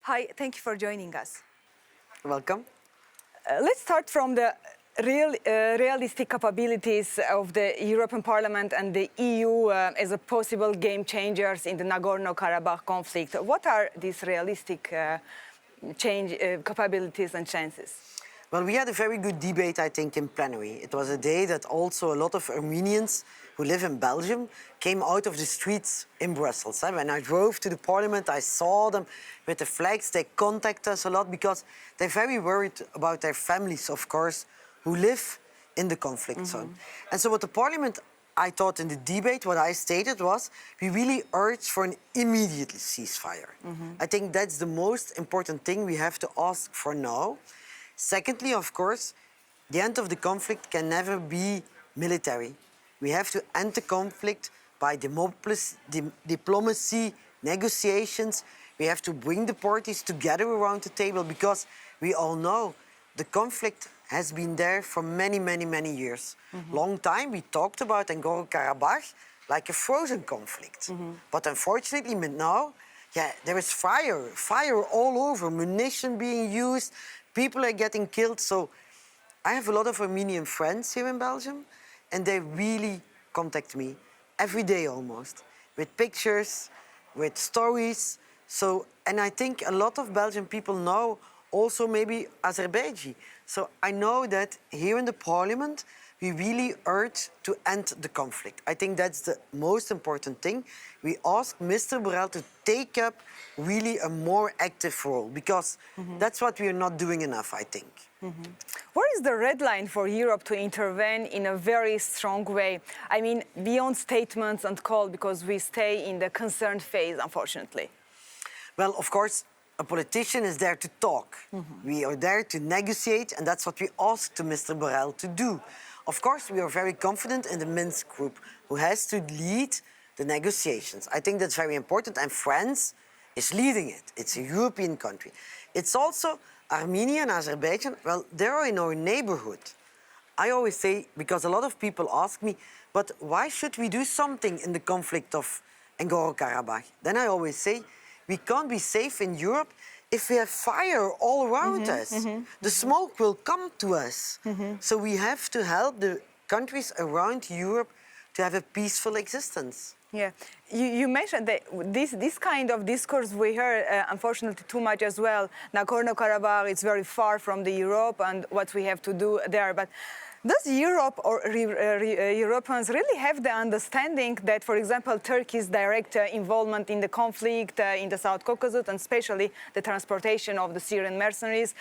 Hi, thank you for joining us. Welcome. Let's start from the realistic capabilities of the European Parliament and the EU as a possible game changers in the Nagorno-Karabakh conflict. What are these realistic capabilities and chances? Well, we had a very good debate, I think, in plenary. It was a day that also a lot of Armenians who live in Belgium came out of the streets in Brussels. When I drove to the parliament, I saw them with the flags. They contact us a lot because they're very worried about their families, of course, who live in the conflict zone. And so what the parliament, I thought in the debate, what I stated was, we really urge for an immediate ceasefire. I think that's the most important thing we have to ask for now. Secondly, of course, the end of the conflict can never be military. We have to end the conflict by diplomacy, negotiations. We have to bring the parties together around the table because we all know the conflict has been there for many, many, many years. Long time we talked about NagornoKarabakh like a frozen conflict. But unfortunately now, there is fire all over, munition being used, people are getting killed. So I have a lot of Armenian friends here in Belgium, and they really contact me every day almost, with pictures, with stories. And I think a lot of Belgian people know also maybe Azerbaijan. So I know that here in the parliament, we really urge to end the conflict. I think that's the most important thing. We ask Mr. Borrell to take up really a more active role because that's what we are not doing enough, I think. Where is the red line for Europe to intervene in a very strong way? I mean, beyond statements and call, because we stay in the concerned phase, unfortunately. Well, of course, a politician is there to talk. We are there to negotiate, and that's what we ask to Mr. Borrell to do. Of course, we are very confident in the Minsk group, who has to lead the negotiations. I think that's very important, and France is leading it. It's a European country. It's also Armenia and Azerbaijan, well, they're in our neighborhood. I always say, because a lot of people ask me, but why should we do something in the conflict of Nagorno-Karabakh? Then I always say, we can't be safe in Europe if we have fire all around us. The smoke will come to us. So we have to help the countries around Europe to have a peaceful existence. Yeah, you mentioned that this kind of discourse we heard, unfortunately, too much as well. Nagorno-Karabakh is very far from the Europe and what we have to do there. But does Europe or Europeans really have the understanding that, for example, Turkey's direct involvement in the conflict in the South Caucasus, and especially the transportation of the Syrian mercenaries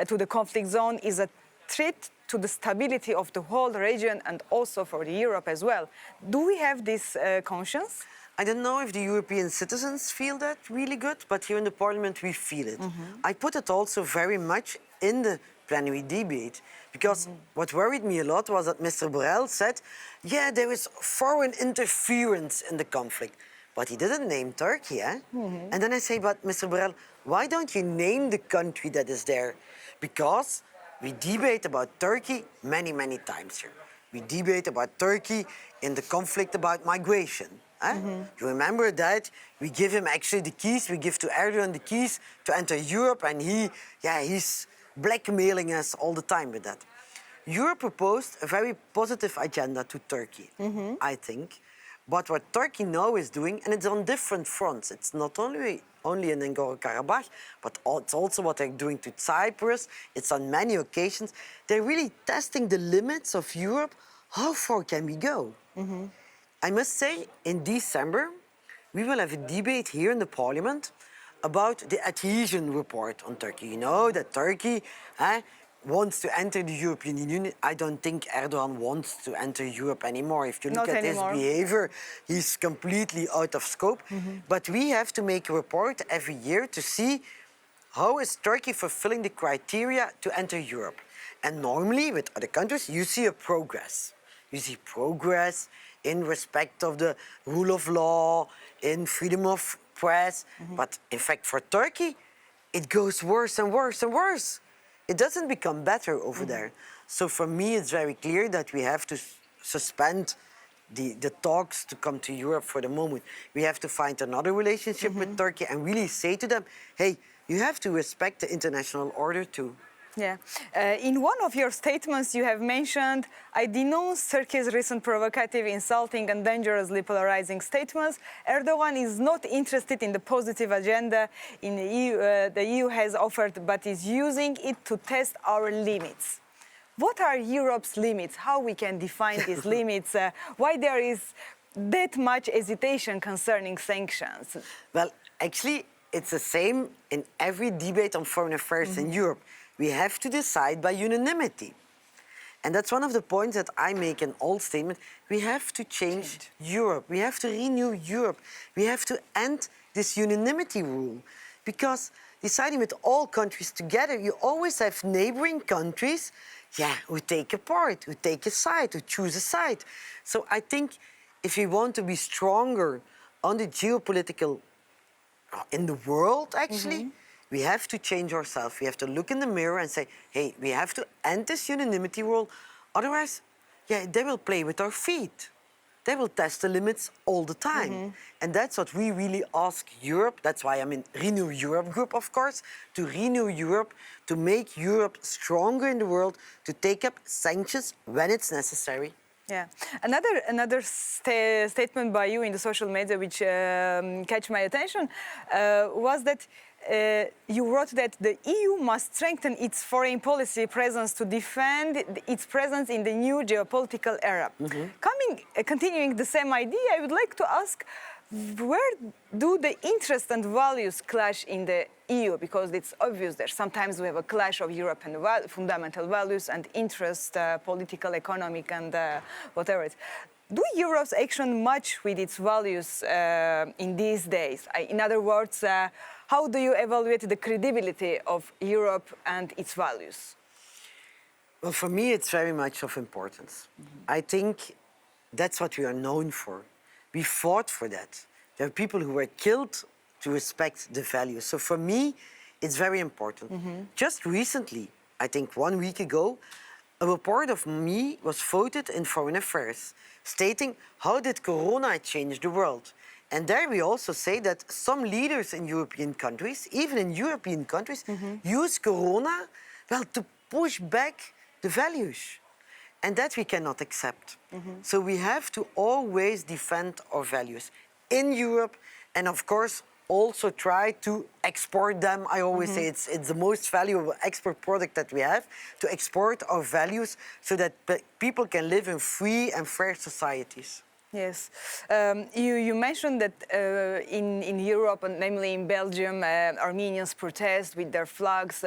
to the conflict zone, is a threat to the stability of the whole region and also for Europe as well? Do we have this conscience? I don't know if the European citizens feel that really good, but here in the parliament we feel it. I put it also very much in the plenary debate, because what worried me a lot was that Mr. Borrell said, yeah, there is foreign interference in the conflict. But he didn't name Turkey, eh? And then I say, but Mr. Borrell, why don't you name the country that is there? Because we debate about Turkey many, many times here. We debate about Turkey in the conflict about migration. You remember that? We give him actually the keys, we give to Erdogan the keys to enter Europe, and he's blackmailing us all the time with that. Europe proposed a very positive agenda to Turkey, I think. But what Turkey now is doing, and it's on different fronts, it's not only in Nagorno-Karabakh, but it's also what they're doing to Cyprus. It's on many occasions. They're really testing the limits of Europe. How far can we go? I must say, in December, we will have a debate here in the parliament about the adhesion report on Turkey. You know that Turkey wants to enter the European Union. I don't think Erdogan wants to enter Europe anymore. If you look at his behavior, he's completely out of scope. But we have to make a report every year to see how is Turkey fulfilling the criteria to enter Europe. And normally, with other countries, you see a progress. You see progress in respect of the rule of law, in freedom of press. But in fact, for Turkey, it goes worse and worse and worse. It doesn't become better over there. So for me, it's very clear that we have to suspend the talks to come to Europe for the moment. We have to find another relationship with Turkey and really say to them, hey, you have to respect the international order too. Yeah. In one of your statements, you have mentioned, I denounce Turkey's recent provocative, insulting and dangerously polarizing statements. Erdogan is not interested in the positive agenda in the EU has offered, but is using it to test our limits. What are Europe's limits? How we can define these limits? Why there is that much hesitation concerning sanctions? Well, actually, it's the same in every debate on foreign affairs in Europe. We have to decide by unanimity. And that's one of the points that I make in all statements. We have to change Europe. We have to renew Europe. We have to end this unanimity rule. Because deciding with all countries together, you always have neighboring countries, who take a part, who take a side, who choose a side. So I think if we want to be stronger on the geopolitical in the world, actually, we have to change ourselves. We have to look in the mirror and say, hey, we have to end this unanimity rule. Otherwise, they will play with our feet. They will test the limits all the time. And that's what we really ask Europe. That's why I'm in Renew Europe group, of course, to renew Europe, to make Europe stronger in the world, to take up sanctions when it's necessary. Yeah. Another statement by you in the social media which catch my attention was that you wrote that the EU must strengthen its foreign policy presence to defend its presence in the new geopolitical era. Continuing the same idea, I would like to ask, where do the interests and values clash in the EU? Because it's obvious that sometimes we have a clash of European fundamental values and interest, political, economic, and whatever it is. Do Europe's action match with its values in these days? In other words, how do you evaluate the credibility of Europe and its values? Well, for me, it's very much of importance. I think that's what we are known for. We fought for that. There are people who were killed to respect the values. So for me, it's very important. Just recently, I think 1 week ago, a report of me was voted in Foreign Affairs, stating how did Corona change the world. And there we also say that some leaders in European countries, even in European countries, use Corona, to push back the values. And that we cannot accept. So we have to always defend our values in Europe, and of course also try to export them. I always say it's the most valuable export product that we have, to export our values so that people can live in free and fair societies. Yes. You mentioned that in Europe, and namely in Belgium, Armenians protest with their flags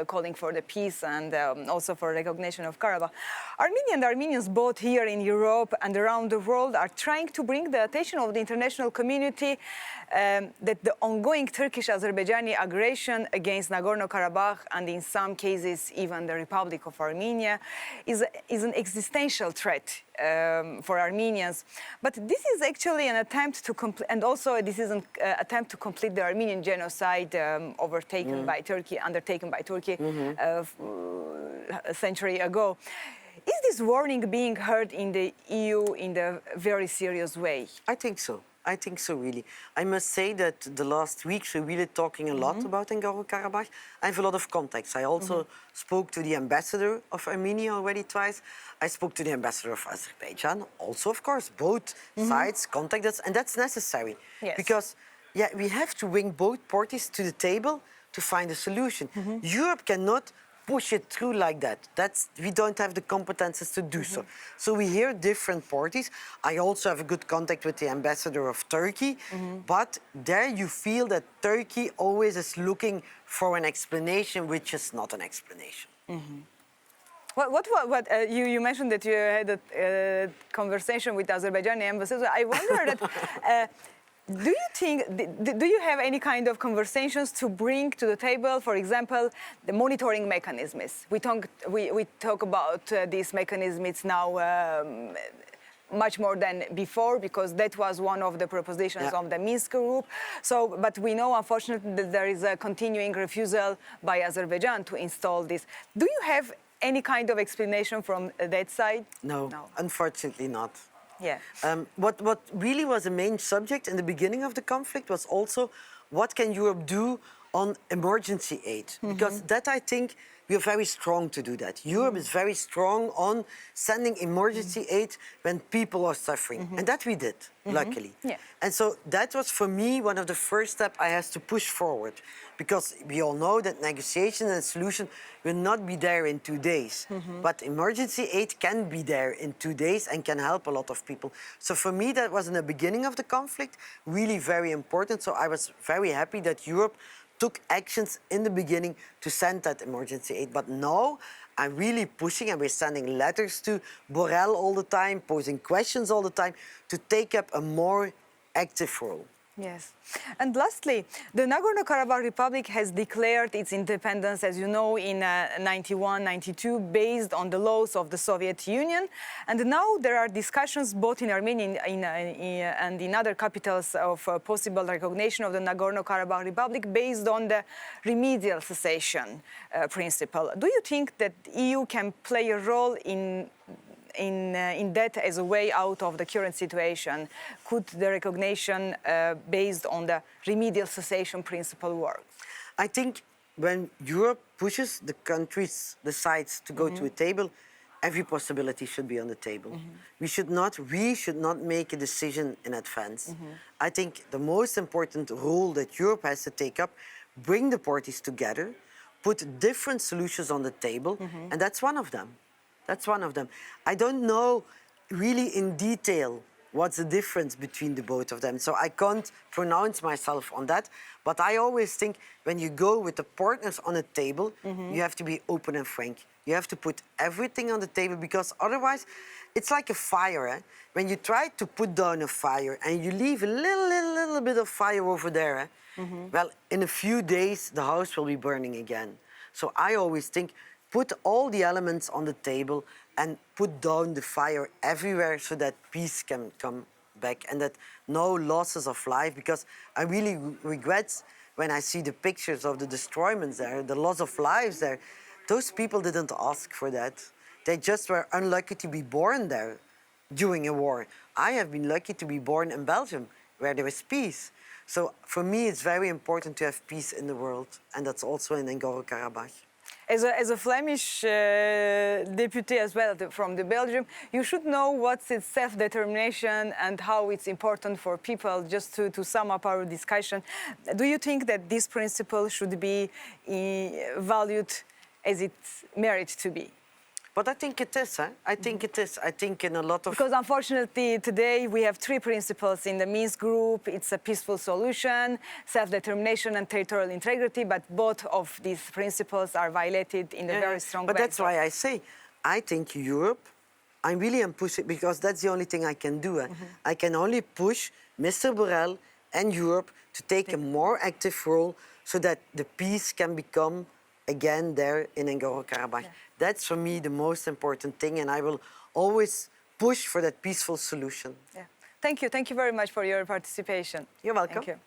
calling for the peace and also for recognition of Karabakh. Armenians both here in Europe and around the world are trying to bring the attention of the international community that the ongoing Turkish-Azerbaijani aggression against Nagorno-Karabakh and in some cases even the Republic of Armenia is an existential threat for Armenians. But this is actually an attempt to complete, and also this is an attempt to complete the Armenian genocide undertaken by Turkey a century ago. Is this warning being heard in the EU in a very serious way? I think so. I think so, really. I must say that the last weeks we're really talking a lot about NagornoKarabakh. I have a lot of contacts. I also spoke to the ambassador of Armenia already twice. I spoke to the ambassador of Azerbaijan. Also, of course, both sides contact us, and that's necessary. Yes. Because, we have to bring both parties to the table to find a solution. Europe cannot push it through like that. We don't have the competences to do so. So we hear different parties. I also have a good contact with the ambassador of Turkey, but there you feel that Turkey always is looking for an explanation, which is not an explanation. You mentioned that you had a conversation with the Azerbaijani ambassador. I wonder that. Do you have any kind of conversations to bring to the table, for example, the monitoring mechanisms? We talk about these mechanisms now much more than before, because that was one of the propositions of the Minsk group. But we know, unfortunately, that there is a continuing refusal by Azerbaijan to install this. Do you have any kind of explanation from that side? No. Unfortunately not. Yeah. What really was a main subject in the beginning of the conflict was also what can Europe do on emergency aid, because that I think we are very strong to do that. Europe is very strong on sending emergency aid when people are suffering, and that we did, luckily. Yeah. And so that was for me one of the first steps I had to push forward, because we all know that negotiation and solution will not be there in 2 days, but emergency aid can be there in 2 days and can help a lot of people. So for me, that was in the beginning of the conflict, really very important. So I was very happy that Europe took actions in the beginning to send that emergency aid. But now I'm really pushing, and we're sending letters to Borrell all the time, posing questions all the time, to take up a more active role. Yes. And lastly, the Nagorno-Karabakh Republic has declared its independence, as you know, in 91, 92, based on the laws of the Soviet Union. And now there are discussions both in Armenia and in other capitals of possible recognition of the Nagorno-Karabakh Republic based on the remedial cessation principle. Do you think that the EU can play a role in that as a way out of the current situation? Could the recognition based on the remedial cessation principle work? I think when Europe pushes the countries, the sides, to go to a table, every possibility should be on the table. We should not make a decision in advance. I think the most important role that Europe has to take up, bring the parties together, put different solutions on the table, and that's one of them. That's one of them. I don't know really in detail what's the difference between the both of them, so I can't pronounce myself on that. But I always think when you go with the partners on a table, you have to be open and frank. You have to put everything on the table, because otherwise it's like a fire. Eh? When you try to put down a fire and you leave a little bit of fire over there, well, in a few days the house will be burning again. So I always think, put all the elements on the table and put down the fire everywhere so that peace can come back and that no losses of life, because I really regret when I see the pictures of the destroyments there, the loss of lives there. Those people didn't ask for that. They just were unlucky to be born there during a war. I have been lucky to be born in Belgium, where there is peace. So for me, it's very important to have peace in the world, and that's also in Nagorno-Karabakh. As a Flemish deputy as well from the Belgium, you should know what's its self-determination and how it's important for people. Just to sum up our discussion, do you think that this principle should be valued as it's merit to be? But I think it is. I think it is. I think in a lot of... Because unfortunately today we have three principles in the Minsk group. It's a peaceful solution, self-determination and territorial integrity, but both of these principles are violated in a very strong way. But that's why I say, I think Europe, I really am pushing, because that's the only thing I can do. I can only push Mr. Borrell and Europe to take a more active role so that the peace can become again there in Nagorno-Karabakh. That's for me the most important thing, and I will always push for that peaceful solution. Thank you very much for your participation. You're welcome. Thank you.